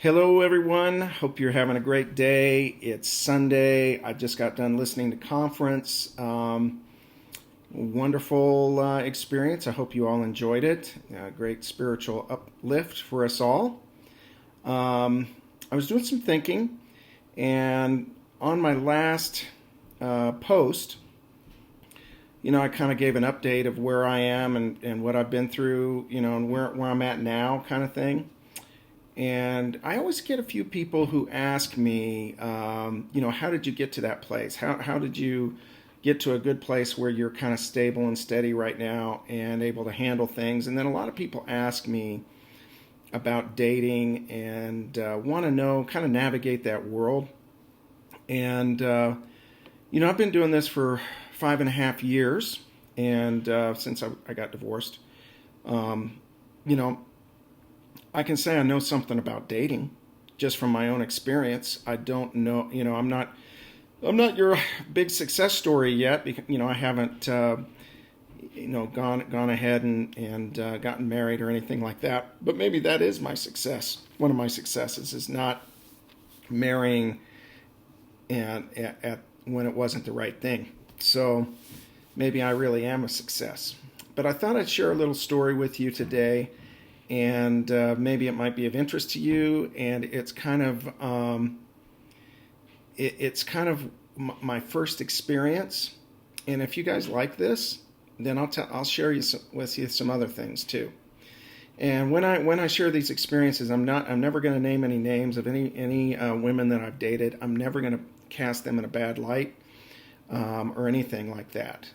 Hello, everyone. Hope you're having a great day. It's Sunday. I just got done listening to conference. Wonderful experience. I hope you all enjoyed it. Great spiritual uplift for us all. I was doing some thinking, and on my last post, I kind of gave an update of where I am and what I've been through, and where I'm at now, kind of thing. And I always get a few people who ask me, how did you get to that place? How did you get to a good place where you're kind of stable and steady right now and able to handle things? And then a lot of people ask me about dating and want to know, kind of navigate that world. And, I've been doing this for 5.5 years, and since I got divorced. Um, you know, I can say I know something about dating just from my own experience. I don't know, I'm not your big success story yet because I haven't gone ahead and gotten married or anything like that. But maybe that is my success. One of my successes is not marrying and at when it wasn't the right thing. So maybe I really am a success. But I thought I'd share a little story with you today, and maybe it might be of interest to you. And it's kind of my first experience. And if you guys like this, then I'll share with you some other things too. And when I share these experiences, I'm never going to name any names of any women that I've dated. I'm never going to cast them in a bad light or anything like that,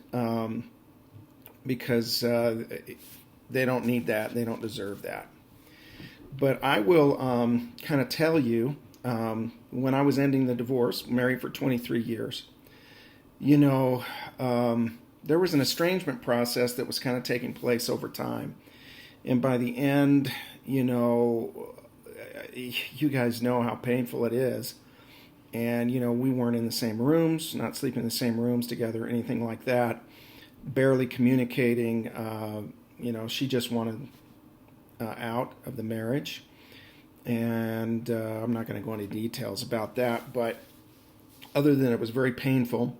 because they don't need that. They don't deserve that. But I will kind of tell you, when I was ending the divorce, married for 23 years, there was an estrangement process that was kind of taking place over time. And by the end, you guys know how painful it is. And, we weren't in the same rooms, not sleeping in the same rooms together, anything like that. Barely communicating. She just wanted out of the marriage. And I'm not going to go into details about that. But other than it was a very painful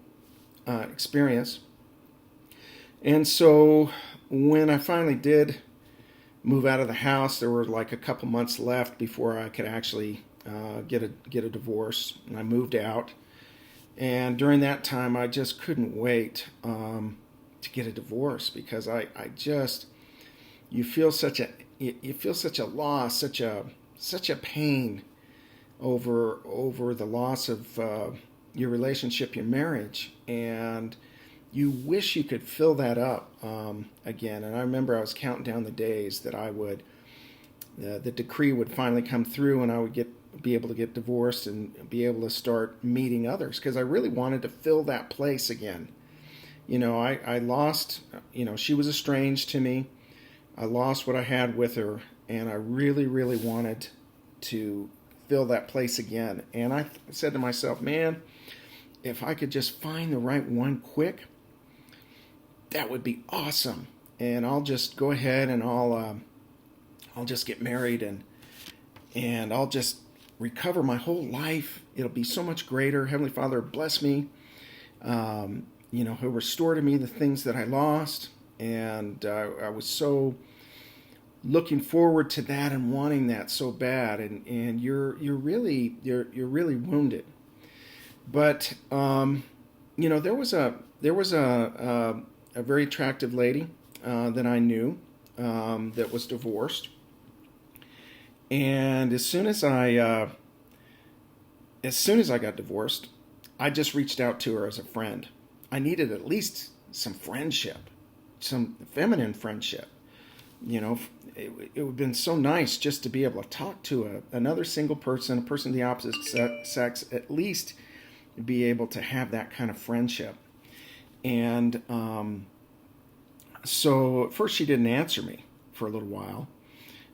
experience. And so when I finally did move out of the house, there were like a couple months left before I could actually get a divorce, and I moved out. And during that time, I just couldn't wait to get a divorce, because I just you feel such a loss, such a pain over the loss of your relationship, your marriage, and you wish you could fill that up again. And I remember I was counting down the days that the decree would finally come through, and I would be able to get divorced and be able to start meeting others, because I really wanted to fill that place again. I lost, she was estranged to me. I lost what I had with her, and I really, really wanted to fill that place again. And I said to myself, man, if I could just find the right one quick, that would be awesome. And I'll just go ahead and I'll just get married, and I'll just recover my whole life. It'll be so much greater. Heavenly Father, bless me. He'll restore to me the things that I lost. And I was so looking forward to that and wanting that so bad. And you're really wounded. But there was a very attractive lady that I knew that was divorced. And as soon as I got divorced, I just reached out to her as a friend. I needed at least some friendship, some feminine friendship. It would have been so nice just to be able to talk to another single person, a person of the opposite sex, at least be able to have that kind of friendship. And so at first she didn't answer me for a little while.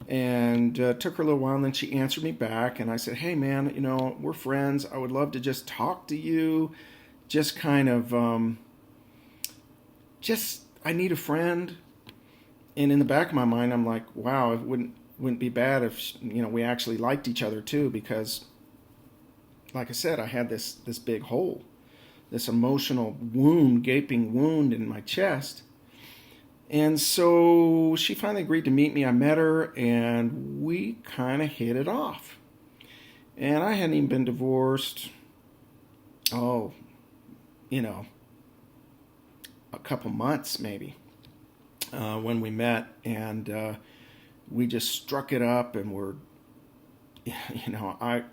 And took her a little while, and then she answered me back, and I said, hey man, we're friends. I would love to just talk to you. Just kind of, I need a friend. And in the back of my mind, I'm like, wow, wouldn't be bad if we actually liked each other too, because like I said, I had this big hole, this emotional wound, gaping wound in my chest. And so she finally agreed to meet me. I met her, and we kind of hit it off. And I hadn't even been divorced, oh, a couple months maybe, when we met. And we just struck it up, and I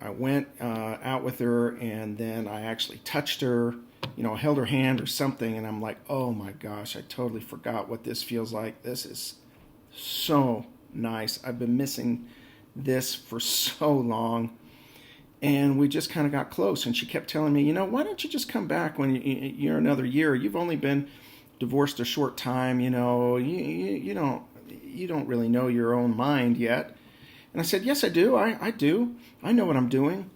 went out with her, and then I actually touched her, held her hand or something, and I'm like, oh my gosh, I totally forgot what this feels like. This is so nice. I've been missing this for so long. And we just kind of got close, and she kept telling me, why don't you just come back when you're another year? You've only been divorced a short time, you don't really know your own mind yet. And I said, yes, I do. I do. I know what I'm doing.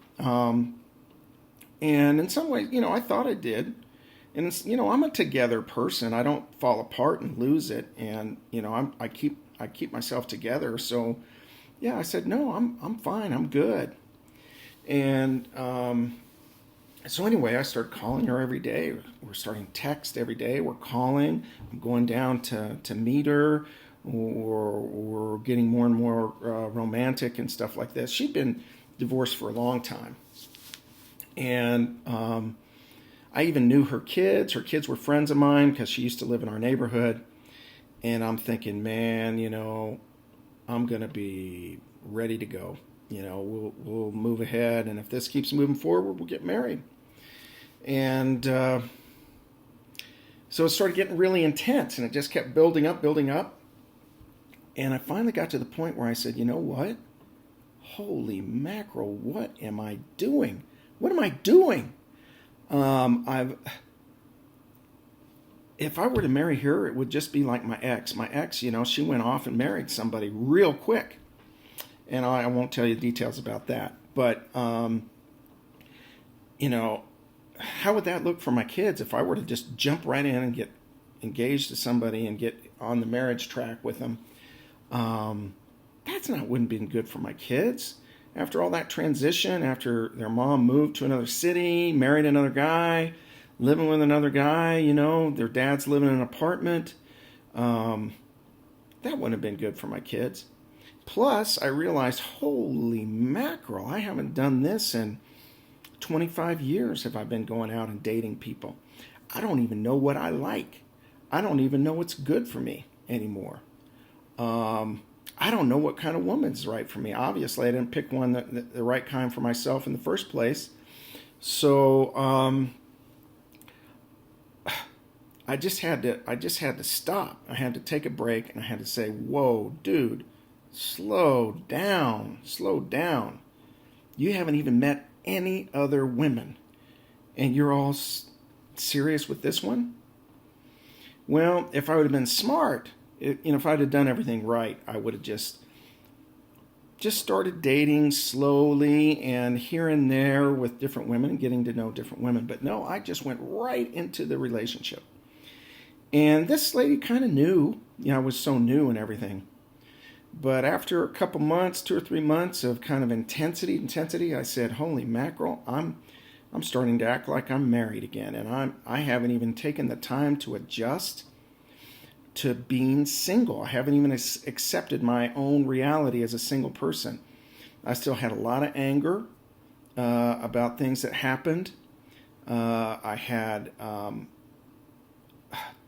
And in some ways, I thought I did. And it's, I'm a together person. I don't fall apart and lose it. And I keep myself together. So yeah, I said, no, I'm fine. I'm good. And so anyway, I started calling her every day. We're starting to text every day. We're calling. I'm going down to meet her. Or we're getting more and more romantic and stuff like this. She'd been divorced for a long time. And I even knew her kids. Her kids were friends of mine because she used to live in our neighborhood. And I'm thinking, man, I'm going to be ready to go. We'll move ahead. And if this keeps moving forward, we'll get married. And so it started getting really intense. And it just kept building up. And I finally got to the point where I said, you know what? Holy mackerel, what am I doing? What am I doing? If I were to marry her, it would just be like my ex. My ex, she went off and married somebody real quick. And I won't tell you the details about that. But, how would that look for my kids if I were to just jump right in and get engaged to somebody and get on the marriage track with them? Wouldn't be good for my kids. After all that transition, after their mom moved to another city, married another guy, living with another guy, their dad's living in an apartment, that wouldn't have been good for my kids. Plus, I realized, holy mackerel, I haven't done this in 25 years have I been going out and dating people. I don't even know what I like. I don't even know what's good for me anymore. I don't know what kind of woman's right for me. Obviously, I didn't pick one the right kind for myself in the first place. So I just had to stop. I had to take a break, and I had to say, "Whoa, dude, slow down. You haven't even met any other women, and you're all serious with this one?" Well, if I would have been smart, if I'd have done everything right, I would have just started dating slowly and here and there with different women and getting to know different women. But no, I just went right into the relationship. And this lady kind of knew, I was so new and everything. But after a couple months, 2 or 3 months of kind of intensity, I said, holy mackerel, I'm starting to act like I'm married again. And I haven't even taken the time to adjust to being single. I haven't even accepted my own reality as a single person. I still had a lot of anger about things that happened. I had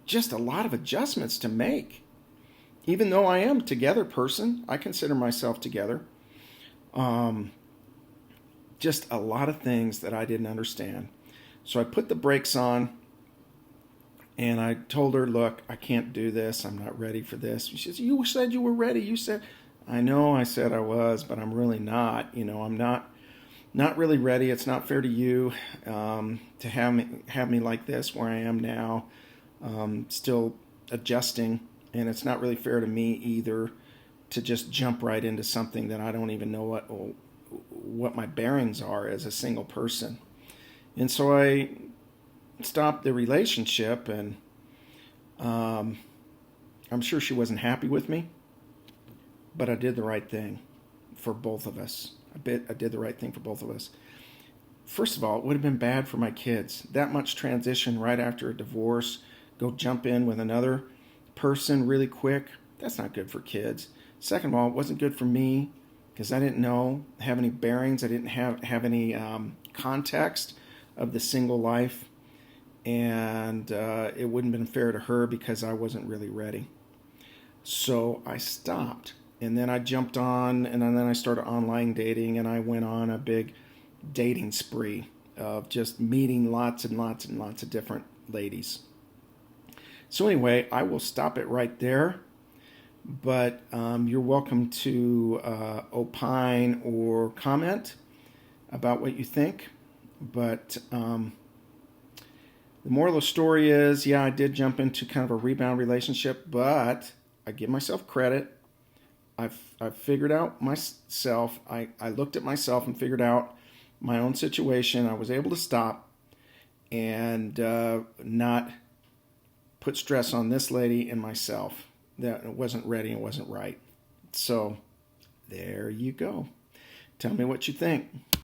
just a lot of adjustments to make. Even though I am a together person, I consider myself together. Just a lot of things that I didn't understand. So I put the brakes on. And I told her, look, I can't do this. I'm not ready for this. She says, you said you were ready. You said, I know I said I was, but I'm really not. I'm not really ready. It's not fair to you to have me like this where I am now, still adjusting. And it's not really fair to me either to just jump right into something that I don't even know what my bearings are as a single person. And so I stopped the relationship, and I'm sure she wasn't happy with me. but I did the right thing for both of us. I did the right thing for both of us. First of all, it would have been bad for my kids. That much transition right after a divorce, go jump in with another person really quick. That's not good for kids. Second of all, it wasn't good for me because I didn't have any bearings. I didn't have any context of the single life. And it wouldn't have been fair to her because I wasn't really ready. So I stopped. And then I jumped on, and then I started online dating, and I went on a big dating spree of just meeting lots and lots and lots of different ladies. So anyway, I will stop it right there. But you're welcome to opine or comment about what you think. But the moral of the story is, yeah, I did jump into kind of a rebound relationship, but I give myself credit. I've figured out myself. I looked at myself and figured out my own situation. I was able to stop and not put stress on this lady and myself. That it wasn't ready and wasn't right. So there you go. Tell me what you think.